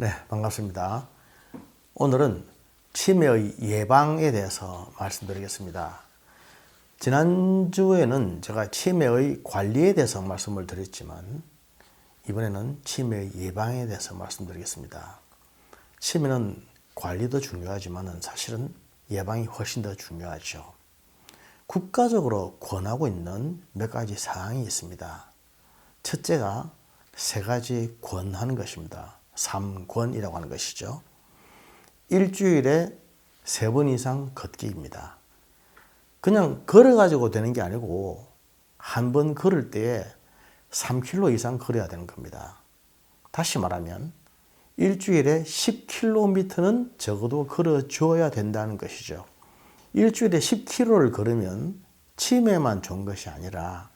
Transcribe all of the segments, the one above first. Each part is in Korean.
네, 반갑습니다. 오늘은 치매의 예방에 대해서 말씀드리겠습니다. 지난주에는 제가 치매의 관리에 대해서 말씀을 드렸지만 이번에는 치매 예방에 대해서 말씀드리겠습니다. 치매는 관리도 중요하지만 사실은 예방이 훨씬 더 중요하죠. 국가적으로 권하고 있는 몇 가지 사항이 있습니다. 첫째가 세 가지 권하는 것입니다. 3권이라고 하는 것이죠. 일주일에 3번 이상 걷기입니다. 그냥 걸어가지고 되는 게 아니고 한 번 걸을 때에 3km 이상 걸어야 되는 겁니다. 다시 말하면 일주일에 10km는 적어도 걸어줘야 된다는 것이죠. 일주일에 10km를 걸으면 치매만 좋은 것이 아니라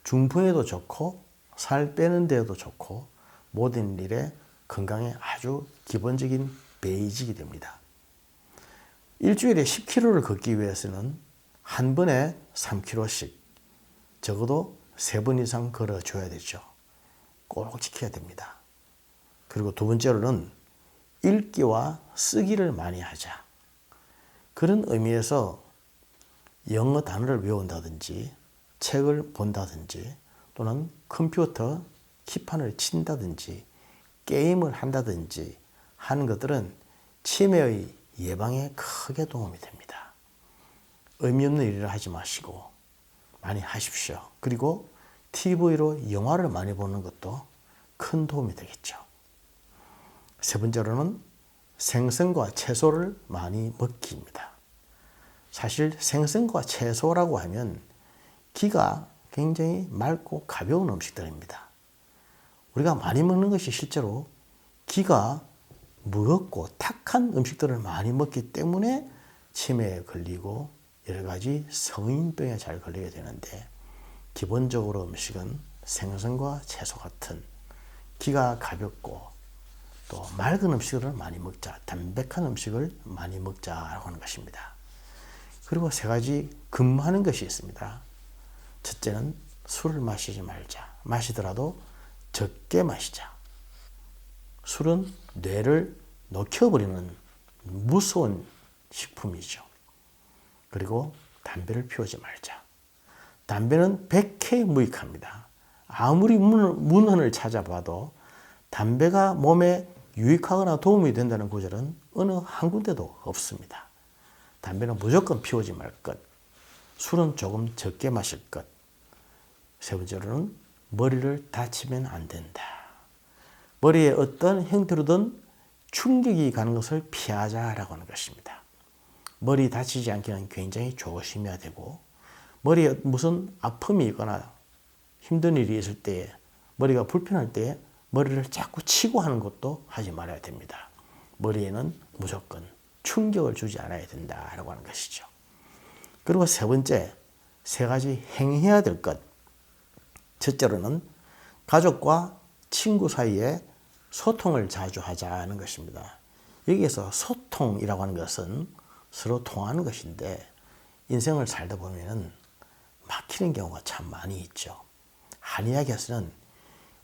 중풍에도 좋고 살 빼는 데도 좋고 모든 일에 건강에 아주 기본적인 베이직이 됩니다. 일주일에 10km를 걷기 위해서는 한 번에 3km씩 적어도 3번 이상 걸어줘야 되죠. 꼭 지켜야 됩니다. 그리고 두 번째로는 읽기와 쓰기를 많이 하자. 그런 의미에서 영어 단어를 외운다든지 책을 본다든지 또는 컴퓨터 키판을 친다든지 게임을 한다든지 하는 것들은 치매의 예방에 크게 도움이 됩니다. 의미 없는 일을 하지 마시고 많이 하십시오. 그리고 TV로 영화를 많이 보는 것도 큰 도움이 되겠죠. 세 번째로는 생선과 채소를 많이 먹기입니다. 사실 생선과 채소라고 하면 기가 굉장히 맑고 가벼운 음식들입니다. 우리가 많이 먹는 것이 실제로 기가 무겁고 탁한 음식들을 많이 먹기 때문에 치매에 걸리고 여러 가지 성인병에 잘 걸리게 되는데 기본적으로 음식은 생선과 채소 같은 기가 가볍고 또 맑은 음식을 많이 먹자, 담백한 음식을 많이 먹자라고 하는 것입니다. 그리고 세 가지 금하는 것이 있습니다. 첫째는 술을 마시지 말자. 마시더라도 적게 마시자. 술은 뇌를 녹여버리는 무서운 식품이죠. 그리고 담배를 피우지 말자. 담배는 백해 무익합니다. 아무리 문헌을 찾아봐도 담배가 몸에 유익하거나 도움이 된다는 구절은 어느 한 군데도 없습니다. 담배는 무조건 피우지 말 것. 술은 조금 적게 마실 것. 세 번째로는 머리를 다치면 안 된다. 머리에 어떤 형태로든 충격이 가는 것을 피하자라고 하는 것입니다. 머리 다치지 않게는 굉장히 조심해야 되고 머리에 무슨 아픔이 있거나 힘든 일이 있을 때 머리가 불편할 때 머리를 자꾸 치고 하는 것도 하지 말아야 됩니다. 머리에는 무조건 충격을 주지 않아야 된다라고 하는 것이죠. 그리고 세 번째, 세 가지 행해야 될 것. 첫째로는 가족과 친구 사이에 소통을 자주 하자는 것입니다. 여기에서 소통이라고 하는 것은 서로 통하는 것인데 인생을 살다 보면 막히는 경우가 참 많이 있죠. 한의학에서는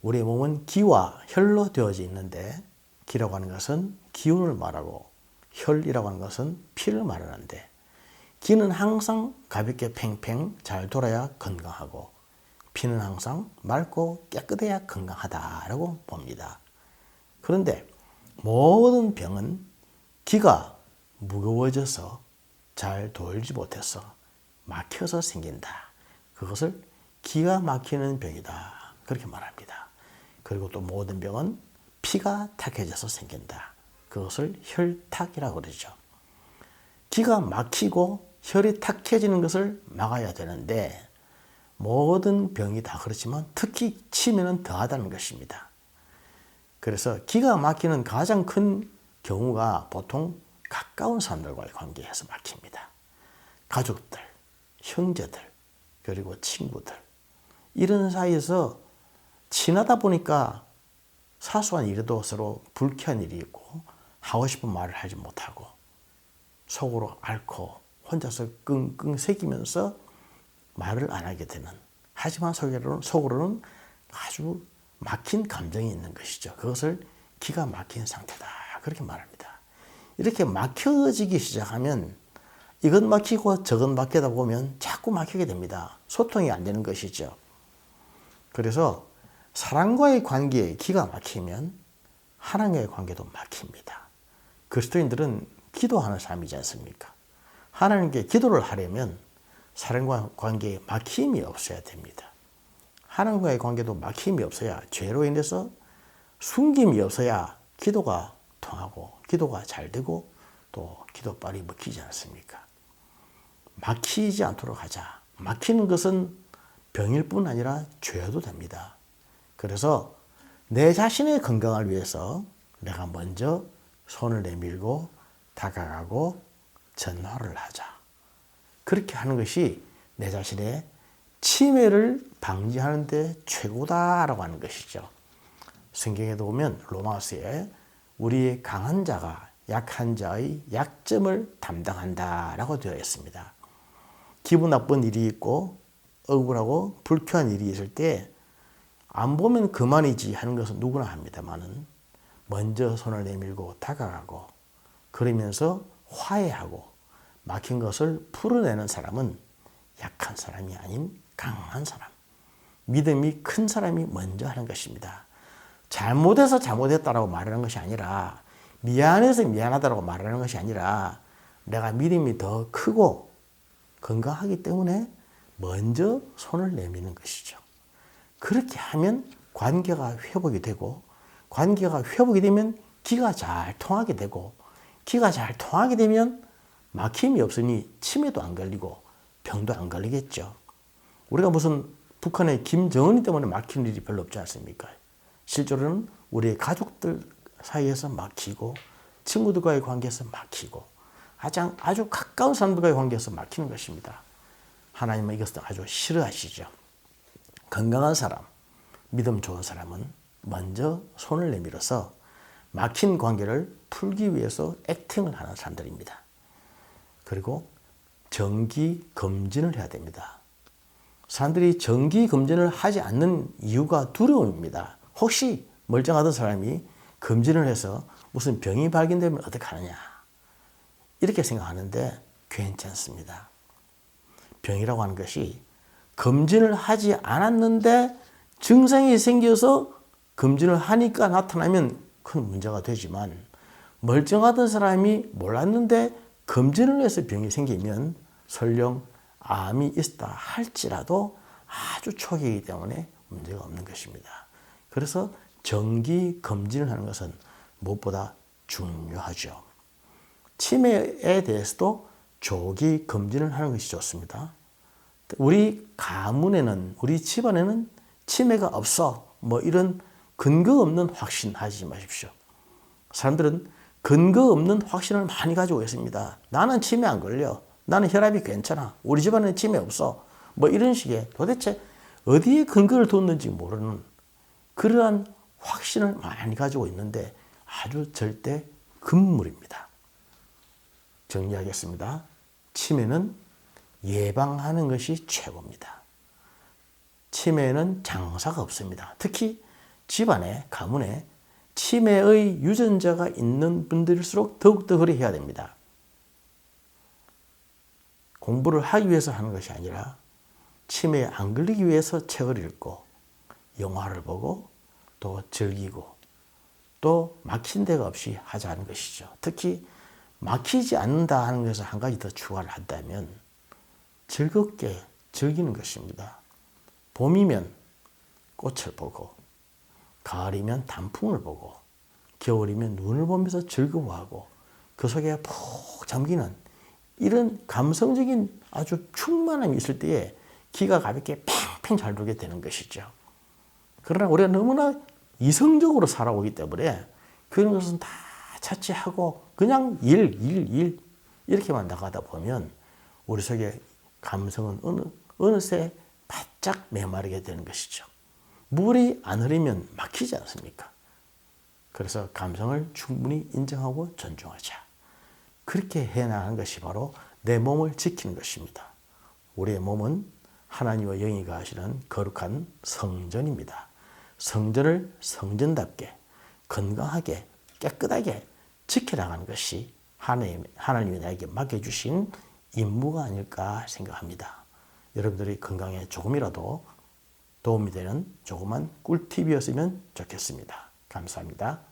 우리의 몸은 기와 혈로 되어져 있는데 기라고 하는 것은 기운을 말하고 혈이라고 하는 것은 피를 말하는데 기는 항상 가볍게 팽팽 잘 돌아야 건강하고 피는 항상 맑고 깨끗해야 건강하다라고 봅니다. 그런데 모든 병은 기가 무거워져서 잘 돌지 못해서 막혀서 생긴다. 그것을 기가 막히는 병이다. 그렇게 말합니다. 그리고 또 모든 병은 피가 탁해져서 생긴다. 그것을 혈탁이라고 그러죠. 기가 막히고 혈이 탁해지는 것을 막아야 되는데 모든 병이 다 그렇지만 특히 치매는 더하다는 것입니다. 그래서 기가 막히는 가장 큰 경우가 보통 가까운 사람들과의 관계에서 막힙니다. 가족들, 형제들, 그리고 친구들 이런 사이에서 친하다 보니까 사소한 일에도 서로 불쾌한 일이 있고 하고 싶은 말을 하지 못하고 속으로 앓고 혼자서 끙끙 새기면서 말을 안 하게 되는 하지만 속으로는 아주 막힌 감정이 있는 것이죠. 그것을 기가 막힌 상태다. 그렇게 말합니다. 이렇게 막혀지기 시작하면 이것 막히고 저것 막히다 보면 자꾸 막히게 됩니다. 소통이 안 되는 것이죠. 그래서 사람과의 관계에 기가 막히면 하나님과의 관계도 막힙니다. 그리스도인들은 기도하는 삶이지 않습니까? 하나님께 기도를 하려면 사람과 관계에 막힘이 없어야 됩니다. 하나님과의 관계도 막힘이 없어야, 죄로 인해서 숨김이 없어야 기도가 통하고 기도가 잘 되고 또 기도빨이 먹히지 않습니까? 막히지 않도록 하자. 막히는 것은 병일 뿐 아니라 죄도 됩니다. 그래서 내 자신의 건강을 위해서 내가 먼저 손을 내밀고 다가가고 전화를 하자. 그렇게 하는 것이 내 자신의 치매를 방지하는 데 최고다라고 하는 것이죠. 성경에도 보면 로마서에 우리의 강한 자가 약한 자의 약점을 담당한다라고 되어 있습니다. 기분 나쁜 일이 있고 억울하고 불쾌한 일이 있을 때 안 보면 그만이지 하는 것은 누구나 합니다만은 먼저 손을 내밀고 다가가고 그러면서 화해하고 막힌 것을 풀어내는 사람은 약한 사람이 아닌 강한 사람, 믿음이 큰 사람이 먼저 하는 것입니다. 잘못해서 잘못했다라고 말하는 것이 아니라, 미안해서 미안하다라고 말하는 것이 아니라 내가 믿음이 더 크고 건강하기 때문에 먼저 손을 내미는 것이죠. 그렇게 하면 관계가 회복이 되고, 관계가 회복이 되면 기가 잘 통하게 되고, 기가 잘 통하게 되면 막힘이 없으니 치매도 안 걸리고 병도 안 걸리겠죠. 우리가 무슨 북한의 김정은 때문에 막히는 일이 별로 없지 않습니까? 실제로는 우리의 가족들 사이에서 막히고 친구들과의 관계에서 막히고 아주 가까운 사람들과의 관계에서 막히는 것입니다. 하나님은 이것을 아주 싫어하시죠. 건강한 사람, 믿음 좋은 사람은 먼저 손을 내밀어서 막힌 관계를 풀기 위해서 액팅을 하는 사람들입니다. 그리고 정기 검진을 해야 됩니다. 사람들이 정기 검진을 하지 않는 이유가 두려움입니다. 혹시 멀쩡하던 사람이 검진을 해서 무슨 병이 발견되면 어떡하느냐, 이렇게 생각하는데 괜찮습니다. 병이라고 하는 것이 검진을 하지 않았는데 증상이 생겨서 검진을 하니까 나타나면 큰 문제가 되지만, 멀쩡하던 사람이 몰랐는데 검진을 해서 병이 생기면 설령 암이 있다 할지라도 아주 초기이기 때문에 문제가 없는 것입니다. 그래서 정기 검진을 하는 것은 무엇보다 중요하죠. 치매에 대해서도 조기 검진을 하는 것이 좋습니다. 우리 가문에는, 우리 집안에는 치매가 없어, 이런 근거 없는 확신 하지 마십시오. 사람들은 근거 없는 확신을 많이 가지고 있습니다. 나는 치매 안 걸려, 나는 혈압이 괜찮아, 우리 집안에는 치매 없어, 이런 식의 도대체 어디에 근거를 뒀는지 모르는 그러한 확신을 많이 가지고 있는데 아주 절대 금물입니다. 정리하겠습니다. 치매는 예방하는 것이 최고입니다. 치매는 장사가 없습니다. 특히 집안에, 가문에 치매의 유전자가 있는 분들일수록 더욱더 그리 해야 됩니다. 공부를 하기 위해서 하는 것이 아니라 치매에 안 걸리기 위해서 책을 읽고 영화를 보고 또 즐기고 또 막힌 데가 없이 하자는 것이죠. 특히 막히지 않는다 하는 것을 한 가지 더 추가를 한다면 즐겁게 즐기는 것입니다. 봄이면 꽃을 보고, 가을이면 단풍을 보고, 겨울이면 눈을 보면서 즐거워하고 그 속에 푹 잠기는 이런 감성적인 아주 충만함이 있을 때에 기가 가볍게 팽팽 잘 돌게 되는 것이죠. 그러나 우리가 너무나 이성적으로 살아오기 때문에 그런 것은 다 차치하고 그냥 일 이렇게만 나가다 보면 우리 속에 감성은 어느새 바짝 메마르게 되는 것이죠. 물이 안 흐르면 막히지 않습니까? 그래서 감성을 충분히 인정하고 존중하자. 그렇게 해나가는 것이 바로 내 몸을 지키는 것입니다. 우리의 몸은 하나님과 영이 거하시는 거룩한 성전입니다. 성전을 성전답게 건강하게 깨끗하게 지켜나가는 것이 하나님이 나에게 맡겨주신 임무가 아닐까 생각합니다. 여러분들의 건강에 조금이라도 도움이 되는 조그만 꿀팁이었으면 좋겠습니다. 감사합니다.